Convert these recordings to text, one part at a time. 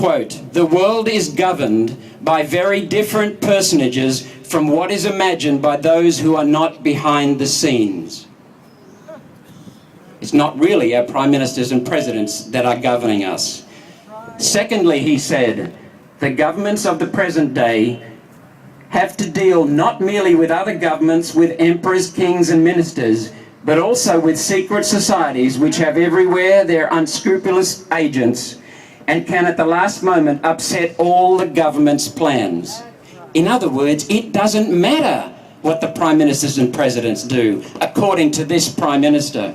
quote, "The world is governed by very different personages from what is imagined by those who are not behind the scenes." It's not really our prime ministers and presidents that are governing us. Secondly, he said, the governments of the present day have to deal not merely with other governments, with emperors, kings and ministers, but also with secret societies which have everywhere their unscrupulous agents and can at the last moment upset all the government's plans. In other words, it doesn't matter what the prime ministers and presidents do, according to this prime minister.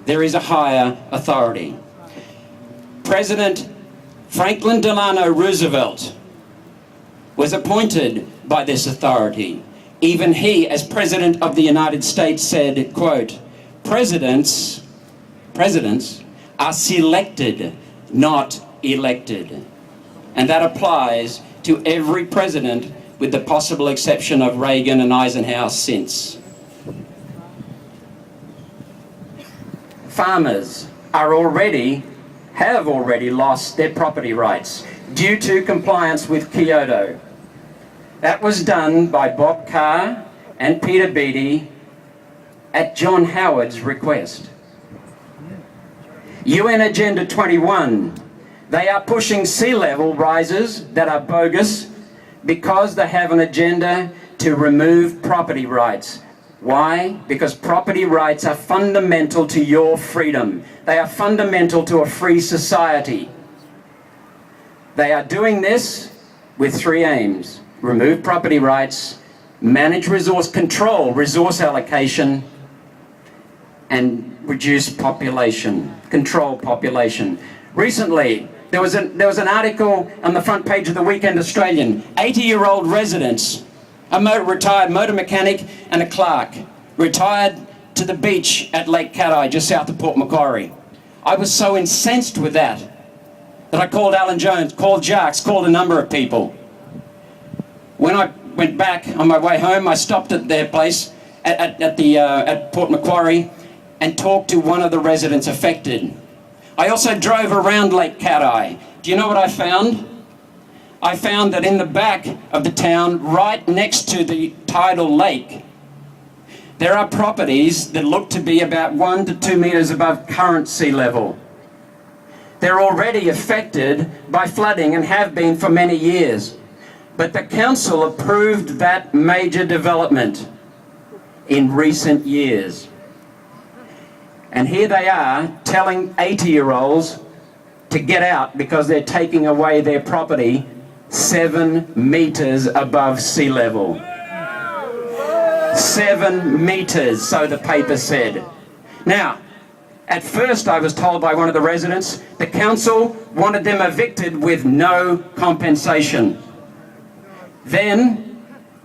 There is a higher authority. President Franklin Delano Roosevelt was appointed by this authority. Even he, as President of the United States, said, quote, presidents are selected, not elected. And that applies to every president, with the possible exception of Reagan and Eisenhower since. Farmers have already lost their property rights due to compliance with Kyoto. That was done by Bob Carr and Peter Beattie at John Howard's request. UN Agenda 21, they are pushing sea level rises that are bogus because they have an agenda to remove property rights. Why? Because property rights are fundamental to your freedom. They are fundamental to a free society. They are doing this with three aims: remove property rights, manage resource control, resource allocation, and reduce population, control population. Recently, there was an article on the front page of the Weekend Australian. 80-year-old residents, a retired motor mechanic and a clerk, retired to the beach at Lake Cat-Eye, just south of Port Macquarie. I was so incensed with that I called Alan Jones, called Jacques, called a number of people. When I went back on my way home, I stopped at their place at Port Macquarie and talked to one of the residents affected. I also drove around Lake Cat-Eye. Do you know what I found? I found that in the back of the town, right next to the tidal lake, there are properties that look to be about 1 to 2 meters above current sea level. They're already affected by flooding and have been for many years. But the council approved that major development in recent years. And here they are telling 80-year-olds to get out because they're taking away their property 7 meters above sea level. 7 meters, so the paper said. Now, at first I was told by one of the residents, the council wanted them evicted with no compensation. Then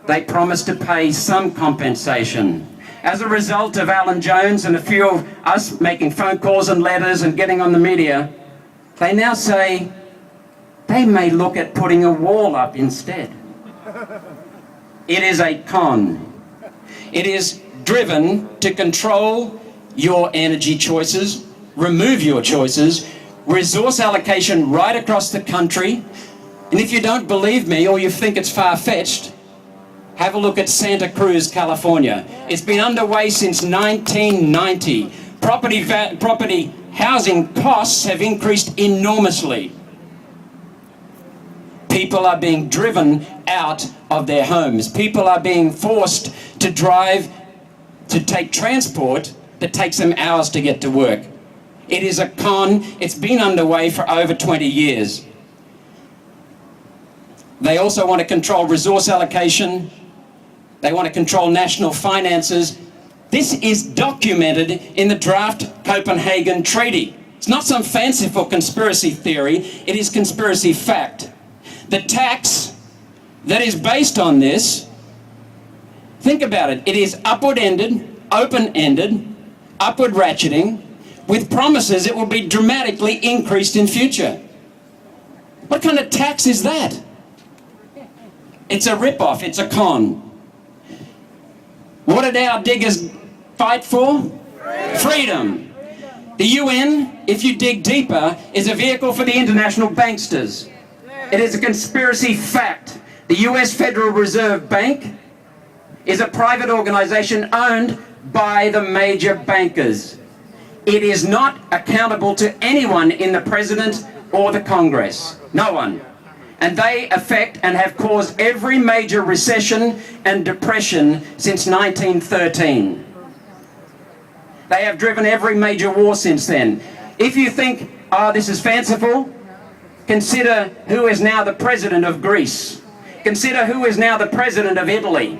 they promised to pay some compensation. As a result of Alan Jones and a few of us making phone calls and letters and getting on the media, they now say they may look at putting a wall up instead. It is a con. It is driven to control your energy choices, remove your choices, resource allocation right across the country. And if you don't believe me or you think it's far-fetched, have a look at Santa Cruz, California. It's been underway since 1990. Property housing costs have increased enormously. People are being driven out of their homes. People are being forced to take transport that takes them hours to get to work. It is a con. It's been underway for over 20 years. They also want to control resource allocation. They want to control national finances. This is documented in the draft Copenhagen Treaty. It's not some fanciful conspiracy theory. It is conspiracy fact. The tax that is based on this, think about it. It is upward-ended, open-ended, upward ratcheting, with promises it will be dramatically increased in future. What kind of tax is that? It's a rip-off, it's a con. What did our diggers fight for? Freedom. The UN, if you dig deeper, is a vehicle for the international banksters. It is a conspiracy fact. The US Federal Reserve Bank is a private organization owned by the major bankers. It is not accountable to anyone in the President or the Congress. No one. And they affect and have caused every major recession and depression since 1913. They have driven every major war since then. If you think, oh, this is fanciful, consider who is now the President of Greece. Consider who is now the President of Italy.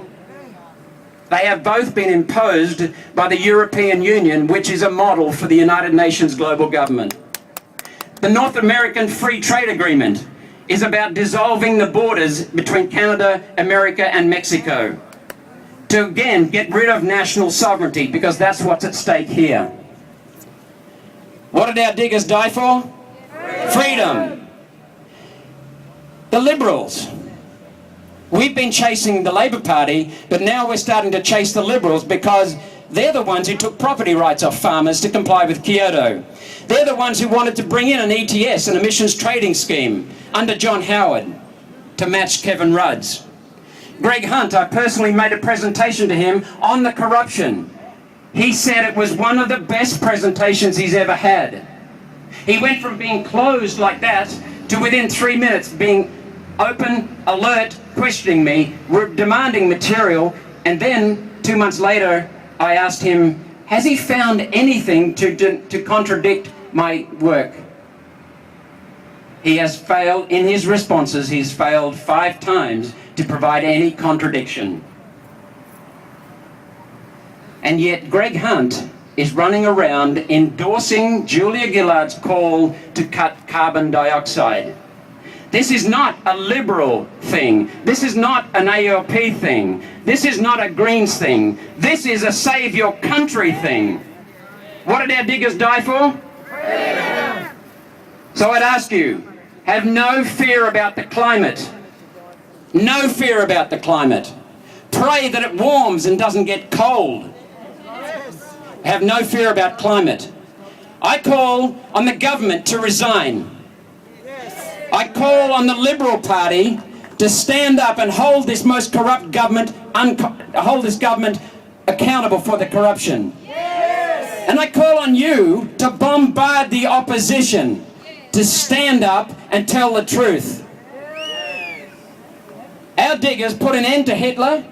They have both been imposed by the European Union, which is a model for the United Nations global government. The North American Free Trade Agreement is about dissolving the borders between Canada, America, and Mexico to again get rid of national sovereignty, because that's what's at stake here. What did our diggers die for? Freedom. The Liberals. We've been chasing the Labor Party, but now we're starting to chase the Liberals because they're the ones who took property rights off farmers to comply with Kyoto. They're the ones who wanted to bring in an ETS, an emissions trading scheme, under John Howard to match Kevin Rudd's. Greg Hunt, I personally made a presentation to him on the corruption. He said it was one of the best presentations he's ever had. He went from being closed like that to within 3 minutes being open, alert, questioning me, demanding material, and then 2 months later I asked him, has he found anything to contradict my work? He has failed in his responses. He's failed 5 times to provide any contradiction. And yet Greg Hunt is running around endorsing Julia Gillard's call to cut carbon dioxide. This is not a Liberal thing. This is not an ALP thing. This is not a Greens thing. This is a save your country thing. What did our diggers die for? Freedom. So I'd ask you, have no fear about the climate. No fear about the climate. Pray that it warms and doesn't get cold. Have no fear about climate. I call on the government to resign. I call on the Liberal Party to stand up and hold this most corrupt government, hold this government accountable for the corruption. Yes. And I call on you to bombard the opposition to stand up and tell the truth. Yes. Our diggers put an end to Hitler.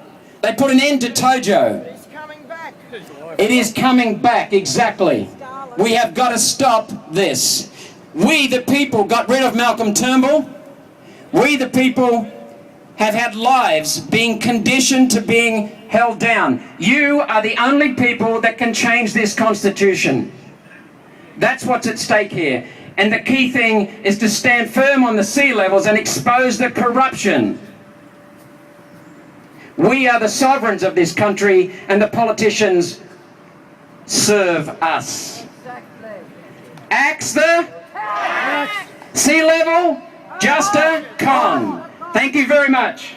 They put an end to Tojo. It's coming back. It is coming back, exactly. We have got to stop this. We, the people, got rid of Malcolm Turnbull. We, the people, have had lives being conditioned to being held down. You are the only people that can change this constitution. That's what's at stake here. And the key thing is to stand firm on the sea levels and expose the corruption. We are the sovereigns of this country, and the politicians serve us. Axe the sea level, just a con. Thank you very much.